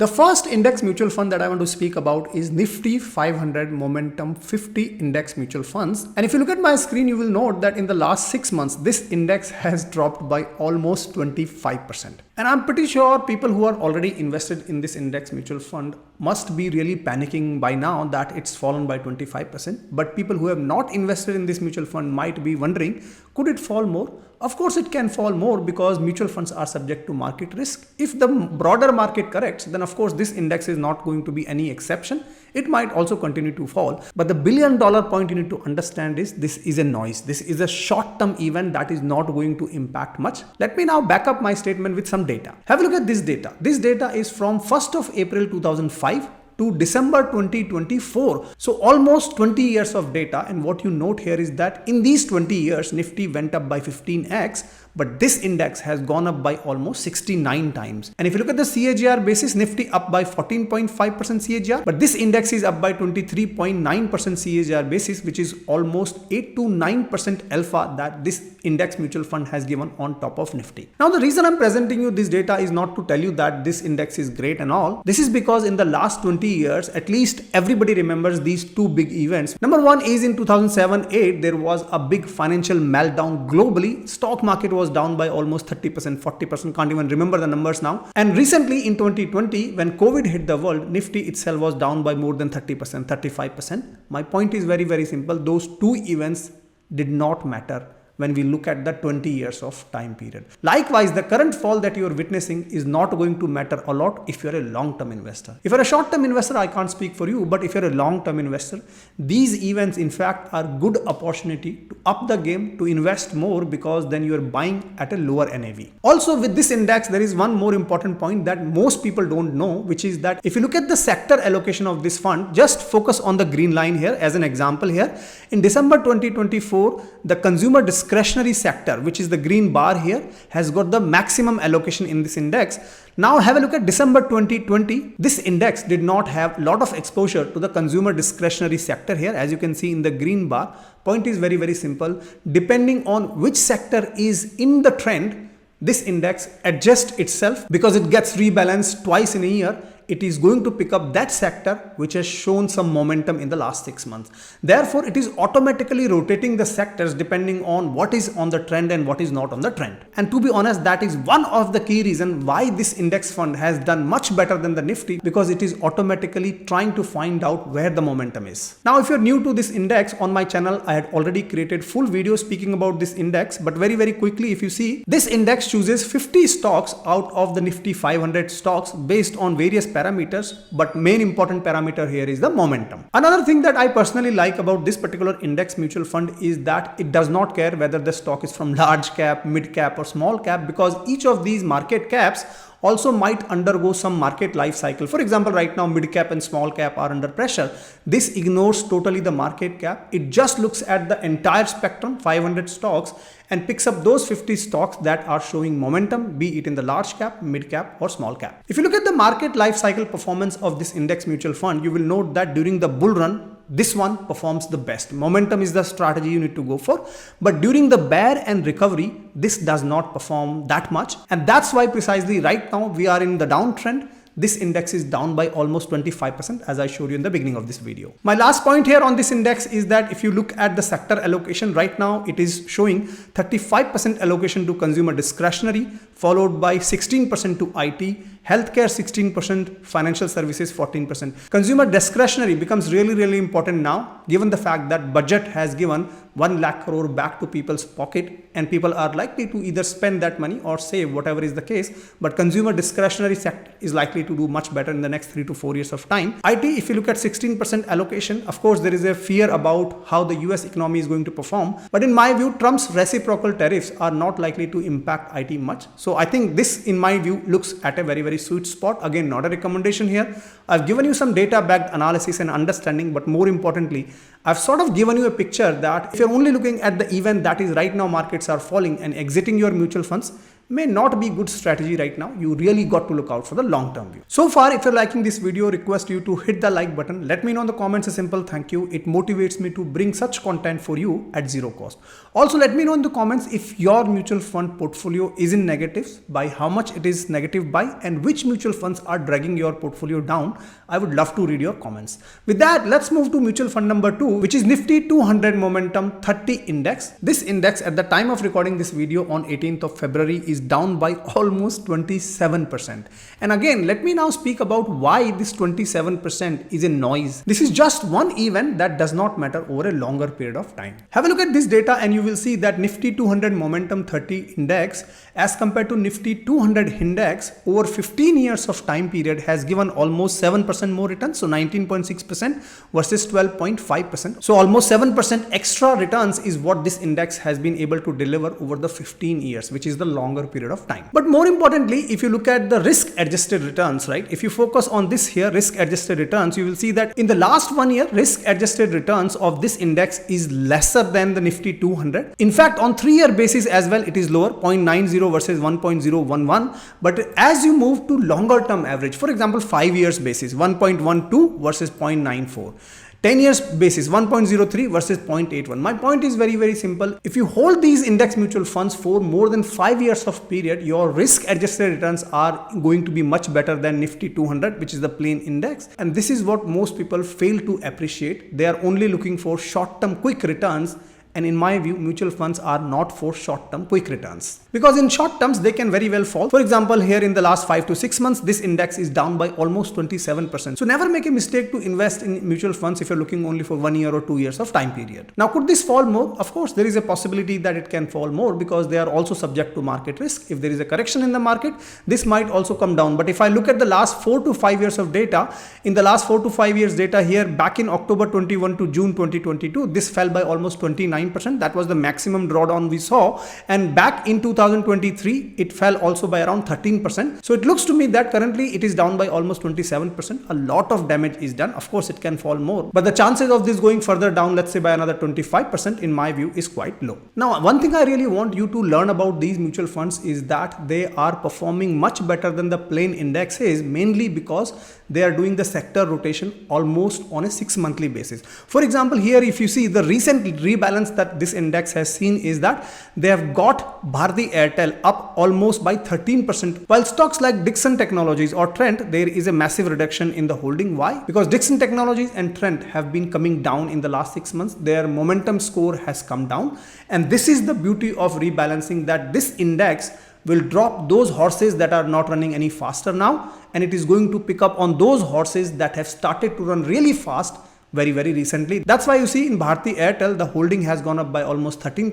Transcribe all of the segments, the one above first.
The first index mutual fund that I want to speak about is Nifty 500 Momentum 50 Index Mutual Funds. And if you look at my screen, you will note that in the last 6 months, this index has dropped by almost 25%. And I'm pretty sure people who are already invested in this index mutual fund must be really panicking by now that it's fallen by 25%. But people who have not invested in this mutual fund might be wondering, could it fall more? Of course, it can fall more because mutual funds are subject to market risk. If the broader market corrects, then of course this index is not going to be any exception. It might also continue to fall. But the billion-dollar point you need to understand is this is a noise. This is a short-term event that is not going to impact much. Let me now back up my statement with some data. Have a look at this data. This data is from 1st of April 2005 to December 2024. So almost 20 years of data. And what you note here is that in these 20 years, Nifty went up by 15x, but this index has gone up by almost 69 times. And if you look at the CAGR basis, Nifty up by 14.5% CAGR, but this index is up by 23.9% CAGR basis, which is almost 8 to 9% alpha that this index mutual fund has given on top of Nifty. Now, the reason I'm presenting you this data is not to tell you that this index is great and all. This is because in the last 20 years, at least everybody remembers these two big events. Number one is in 2007-8, there was a big financial meltdown globally. Stock market was down by almost 30%, 40%, can't even remember the numbers now. And recently in 2020, when COVID hit the world, Nifty itself was down by more than 30%, 35%. My point is very, very simple. Those two events did not matter when we look at the 20 years of time period. Likewise, the current fall that you are witnessing is not going to matter a lot if you're a long-term investor. If you're a short-term investor, I can't speak for you, but if you're a long-term investor, these events in fact are good opportunity to up the game, to invest more, because then you're buying at a lower NAV. Also with this index, there is one more important point that most people don't know, which is that if you look at the sector allocation of this fund, just focus on the green line here as an example here. In December 2024, the consumer discretionary sector, which is the green bar here, has got the maximum allocation in this index. Now have a look at December 2020. This index did not have a lot of exposure to the consumer discretionary sector here, as you can see in the green bar. Point is very, very simple. Depending on which sector is in the trend, this index adjusts itself because it gets rebalanced twice in a year. It is going to pick up that sector which has shown some momentum in the last 6 months. Therefore, it is automatically rotating the sectors depending on what is on the trend and what is not on the trend. And to be honest, that is one of the key reasons why this index fund has done much better than the Nifty, because it is automatically trying to find out where the momentum is. Now, if you're new to this index, on my channel, I had already created full video speaking about this index, but very, very quickly, if you see, this index chooses 50 stocks out of the Nifty 500 stocks based on various parameters, but main important parameter here is the momentum. Another thing that I personally like about this particular index mutual fund is that it does not care whether the stock is from large cap, mid cap or small cap, because each of these market caps also might undergo some market life cycle. For example, right now mid cap and small cap are under pressure. This ignores totally the market cap. It just looks at the entire spectrum, 500 stocks, and picks up those 50 stocks that are showing momentum, be it in the large cap, mid cap or small cap. If you look at the market life cycle performance of this index mutual fund, you will note that during the bull run, this one performs the best. Momentum is the strategy you need to go for. But during the bear and recovery, this does not perform that much. And that's why precisely right now we are in the downtrend. This index is down by almost 25%, as I showed you in the beginning of this video. My last point here on this index is that if you look at the sector allocation right now, it is showing 35% allocation to consumer discretionary, followed by 16% to IT, healthcare 16%, financial services 14%. Consumer discretionary becomes really, really important now, given the fact that budget has given 1 lakh crore back to people's pocket, and people are likely to either spend that money or save, whatever is the case. But consumer discretionary sector is likely to do much better in the next 3 to 4 years of time. IT, if you look at 16% allocation, of course, there is a fear about how the US economy is going to perform. But in my view, Trump's reciprocal tariffs are not likely to impact IT much. So I think this, in my view, looks at a very, very sweet spot. Again, not a recommendation here. I've given you some data-backed analysis and understanding, but more importantly, I've sort of given you a picture that if you're only looking at the event that is right now markets are falling and exiting your mutual funds, may not be good strategy right now. You really got to look out for the long-term view. So far, if you're liking this video, request you to hit the like button. Let me know in the comments a simple thank you. It motivates me to bring such content for you at zero cost. Also, let me know in the comments if your mutual fund portfolio is in negatives, by how much it is negative by, and which mutual funds are dragging your portfolio down. I would love to read your comments. With that, let's move to mutual fund number 2, which is Nifty 200 Momentum 30 Index. This index at the time of recording this video on 18th of February is down by almost 27%. And again, let me now speak about why this 27% is a noise. This is just one event that does not matter over a longer period of time. Have a look at this data and you will see that Nifty 200 Momentum 30 Index as compared to Nifty 200 Index over 15 years of time period has given almost 7% more returns, so 19.6% versus 12.5%. So almost 7% extra returns is what this index has been able to deliver over the 15 years, which is the longer period of time. But more importantly, if you look at the risk adjusted returns, right? If you focus on this here, risk adjusted returns, you will see that in the last 1 year, risk adjusted returns of this index is lesser than the Nifty 200. In fact, on 3-year basis as well, it is lower, 0.90 versus 1.011. But as you move to longer term average, for example, 5 years basis, 1.12 versus 0.94. 10 years basis, 1.03 versus 0.81. My point is very simple. If you hold these index mutual funds for more than 5 years of period, your risk adjusted returns are going to be much better than Nifty 200, which is the plain index. And this is what most people fail to appreciate. They are only looking for short-term quick returns. And in my view, mutual funds are not for short-term quick returns. Because in short terms, they can very well fall. For example, here in the last 5 to 6 months, this index is down by almost 27%. So never make a mistake to invest in mutual funds if you're looking only for 1 year or 2 years of time period. Now, could this fall more? Of course, there is a possibility that it can fall more because they are also subject to market risk. If there is a correction in the market, this might also come down. But if I look at the last 4 to 5 years of data, in the last 4 to 5 years data here, back in October 21 to June 2022, this fell by almost 29%. That was the maximum drawdown we saw. And back in 2023, it fell also by around 13%. So it looks to me that currently it is down by almost 27%. A lot of damage is done. Of course, it can fall more. But the chances of this going further down, let's say by another 25%, in my view, is quite low. Now, one thing I really want you to learn about these mutual funds is that they are performing much better than the plain indexes, mainly because they are doing the sector rotation almost on a 6 monthly basis. For example, here, if you see the recent rebalance that this index has seen is that they have got Bharti Airtel up almost by 13%, while stocks like Dixon Technologies or Trent, there is a massive reduction in the holding. Why? Because Dixon Technologies and Trent have been coming down in the last 6 months. Their momentum score has come down. And this is the beauty of rebalancing, that this index will drop those horses that are not running any faster now, and it is going to pick up on those horses that have started to run really fast very recently. That's why you see in Bharti Airtel, the holding has gone up by almost 13%.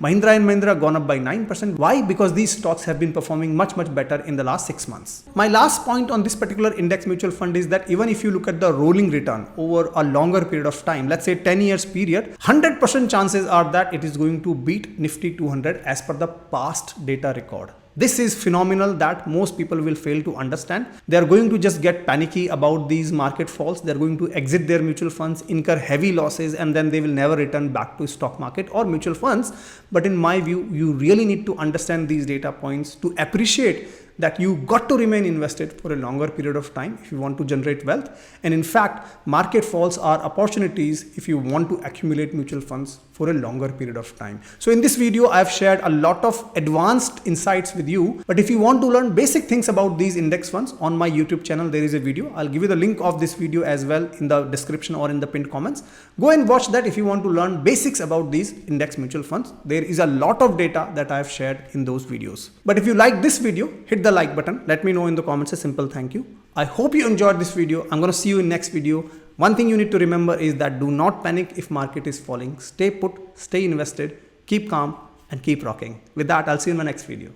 Mahindra and Mahindra gone up by 9%. Why? Because these stocks have been performing much better in the last 6 months. My last point on this particular index mutual fund is that even if you look at the rolling return over a longer period of time, let's say 10 years period, 100% chances are that it is going to beat Nifty 200 as per the past data record. This is phenomenal that most people will fail to understand. They are going to just get panicky about these market falls. They're going to exit their mutual funds, incur heavy losses, and then they will never return back to stock market or mutual funds. But in my view, you really need to understand these data points to appreciate that you got to remain invested for a longer period of time if you want to generate wealth. And in fact, market falls are opportunities if you want to accumulate mutual funds for a longer period of time. So in this video, I've shared a lot of advanced insights with you. But if you want to learn basic things about these index funds, on my YouTube channel, there is a video. I'll give you the link of this video as well in the description or in the pinned comments. Go and watch that if you want to learn basics about these index mutual funds. There is a lot of data that I've shared in those videos. But if you like this video, hit the like button. Let me know in the comments a simple thank you. I hope you enjoyed this video. I'm going to see you in next video. One thing you need to remember is that do not panic if market is falling. Stay put, stay invested, keep calm, and keep rocking. With that, I'll see you in my next video.